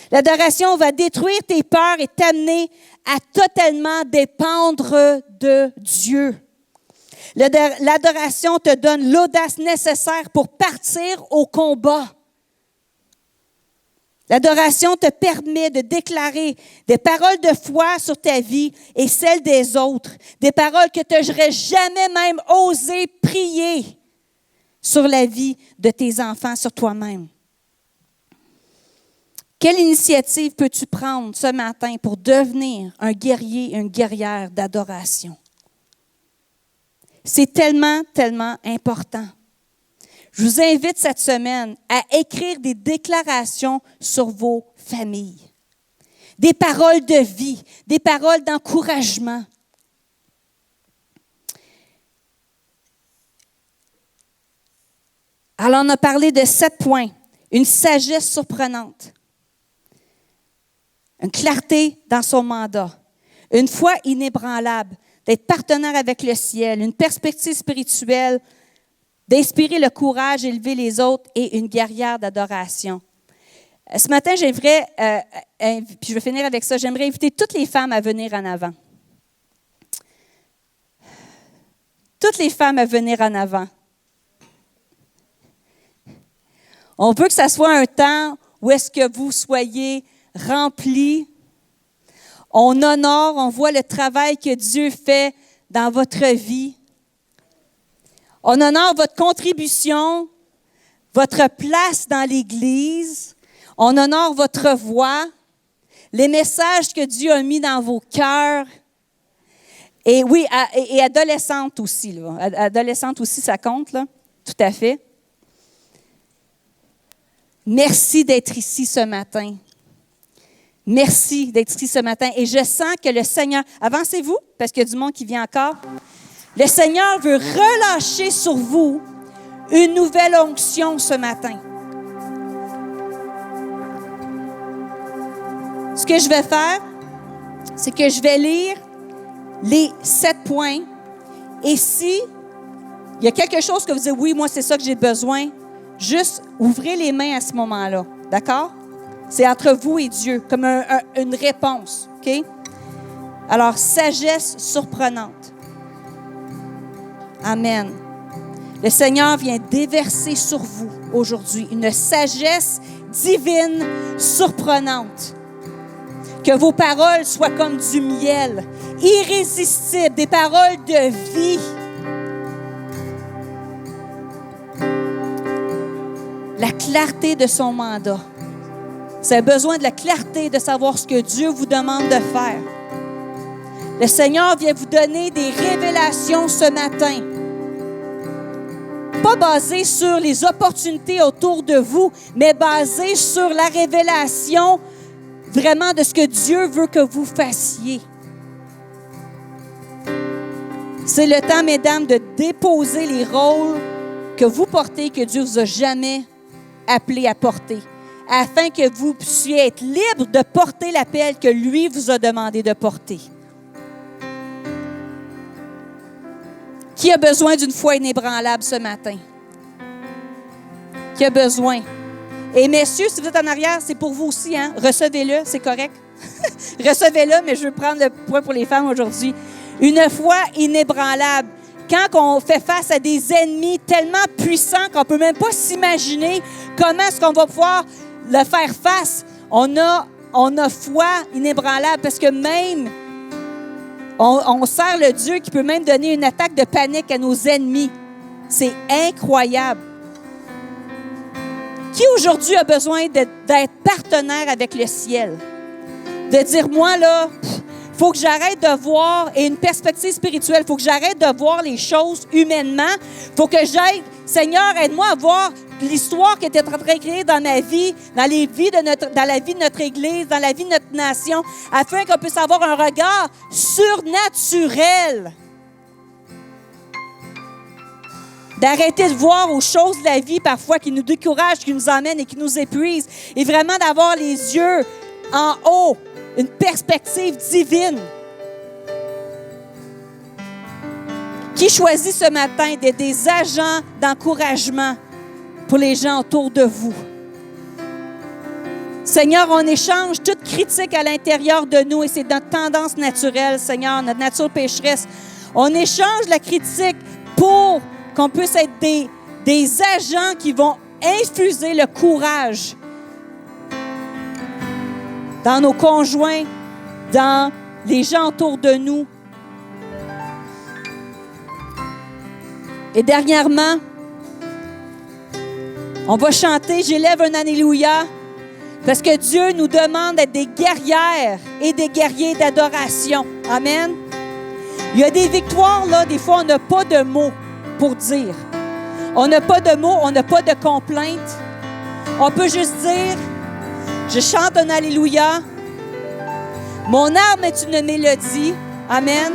L'adoration va détruire tes peurs et t'amener à totalement dépendre de Dieu. L'adoration te donne l'audace nécessaire pour partir au combat. L'adoration te permet de déclarer des paroles de foi sur ta vie et celles des autres, des paroles que tu n'aurais jamais même osé prier sur la vie de tes enfants, sur toi-même. Quelle initiative peux-tu prendre ce matin pour devenir un guerrier et une guerrière d'adoration? C'est tellement, tellement important. Je vous invite cette semaine à écrire des déclarations sur vos familles. Des paroles de vie, des paroles d'encouragement. Alors, on a parlé de 7 points. Une sagesse surprenante. Une clarté dans son mandat. Une foi inébranlable. D'être partenaire avec le ciel. Une perspective spirituelle. D'inspirer le courage, élever les autres. Et une guerrière d'adoration. Ce matin, j'aimerais, puis je vais finir avec ça, j'aimerais inviter toutes les femmes à venir en avant. Toutes les femmes à venir en avant. On veut que ça soit un temps où est-ce que vous soyez remplis. On honore, on voit le travail que Dieu fait dans votre vie. On honore votre contribution, votre place dans l'Église. On honore votre voix, les messages que Dieu a mis dans vos cœurs. Et oui, et adolescente aussi. Là. Adolescente aussi, ça compte, là. Tout à fait. Merci d'être ici ce matin. Merci d'être ici ce matin. Et je sens que le Seigneur... Avancez-vous, parce qu'il y a du monde qui vient encore. Le Seigneur veut relâcher sur vous une nouvelle onction ce matin. Ce que je vais faire, c'est que je vais lire les 7 points. Et si il y a quelque chose que vous dites, oui, moi, c'est ça que j'ai besoin, juste ouvrez les mains à ce moment-là. D'accord? C'est entre vous et Dieu, comme une réponse. OK? Alors, sagesse surprenante. Amen. Le Seigneur vient déverser sur vous aujourd'hui une sagesse divine surprenante. Que vos paroles soient comme du miel, irrésistibles, des paroles de vie. La clarté de son mandat. Vous avez besoin de la clarté de savoir ce que Dieu vous demande de faire. Le Seigneur vient vous donner des révélations ce matin. Pas basées sur les opportunités autour de vous, mais basées sur la révélation vraiment de ce que Dieu veut que vous fassiez. C'est le temps, mesdames, de déposer les rôles que vous portez, que Dieu vous a jamais appelés à porter, afin que vous puissiez être libres de porter l'appel que lui vous a demandé de porter. Qui a besoin d'une foi inébranlable ce matin? Qui a besoin? Et messieurs, si vous êtes en arrière, c'est pour vous aussi, hein? Recevez-le, c'est correct. Recevez-le, mais je veux prendre le point pour les femmes aujourd'hui. Une foi inébranlable. Quand on fait face à des ennemis tellement puissants qu'on ne peut même pas s'imaginer comment est-ce qu'on va pouvoir le faire face, on a foi inébranlable parce que même on sert le Dieu qui peut même donner une attaque de panique à nos ennemis. C'est incroyable. Qui aujourd'hui a besoin d'être partenaire avec le ciel? De dire, moi, là, il faut que j'arrête de voir, et une perspective spirituelle, il faut que j'arrête de voir les choses humainement. Il faut que j'aille, Seigneur, aide-moi à voir l'histoire qui était en train d'écrire dans ma vie, dans la vie de notre Église, dans la vie de notre nation, afin qu'on puisse avoir un regard surnaturel. D'arrêter de voir aux choses de la vie parfois qui nous découragent, qui nous emmènent et qui nous épuisent. Et vraiment d'avoir les yeux en haut, une perspective divine. Qui choisit ce matin d'être des agents d'encouragement pour les gens autour de vous? Seigneur, on échange toute critique à l'intérieur de nous et c'est notre tendance naturelle, Seigneur, notre nature pécheresse. On échange la critique pour qu'on puisse être des agents qui vont infuser le courage dans nos conjoints, dans les gens autour de nous. Et dernièrement, on va chanter « J'élève un Alléluia » parce que Dieu nous demande d'être des guerrières et des guerriers d'adoration. Amen. Il y a des victoires, là, des fois, on n'a pas de mots pour dire. On n'a pas de mots, on n'a pas de complaintes. On peut juste dire, je chante un Alléluia. Mon âme est une mélodie. Amen.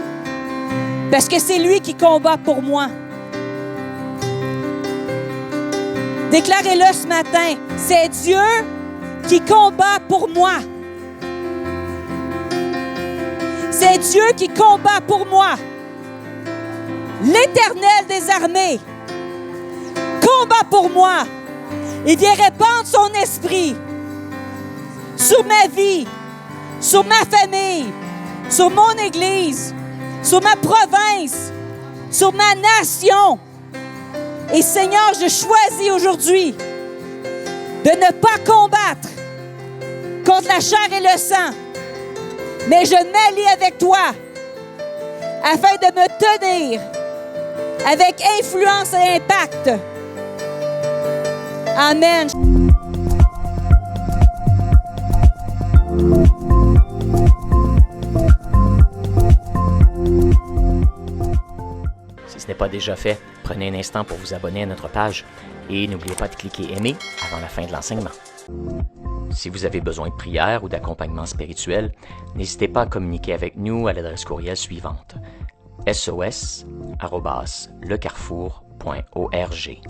Parce que c'est lui qui combat pour moi. Déclarez-le ce matin. C'est Dieu qui combat pour moi. C'est Dieu qui combat pour moi. L'Éternel des armées combat pour moi. Il vient répandre son esprit sur ma vie, sur ma famille, sur mon Église, sur ma province, sur ma nation. Et Seigneur, je choisis aujourd'hui de ne pas combattre contre la chair et le sang, mais je m'allie avec toi afin de me tenir avec influence et impact. Amen. Si ce n'est pas déjà fait, prenez un instant pour vous abonner à notre page et n'oubliez pas de cliquer aimer avant la fin de l'enseignement. Si vous avez besoin de prière ou d'accompagnement spirituel, n'hésitez pas à communiquer avec nous à l'adresse courriel suivante: sos@lecarrefour.org.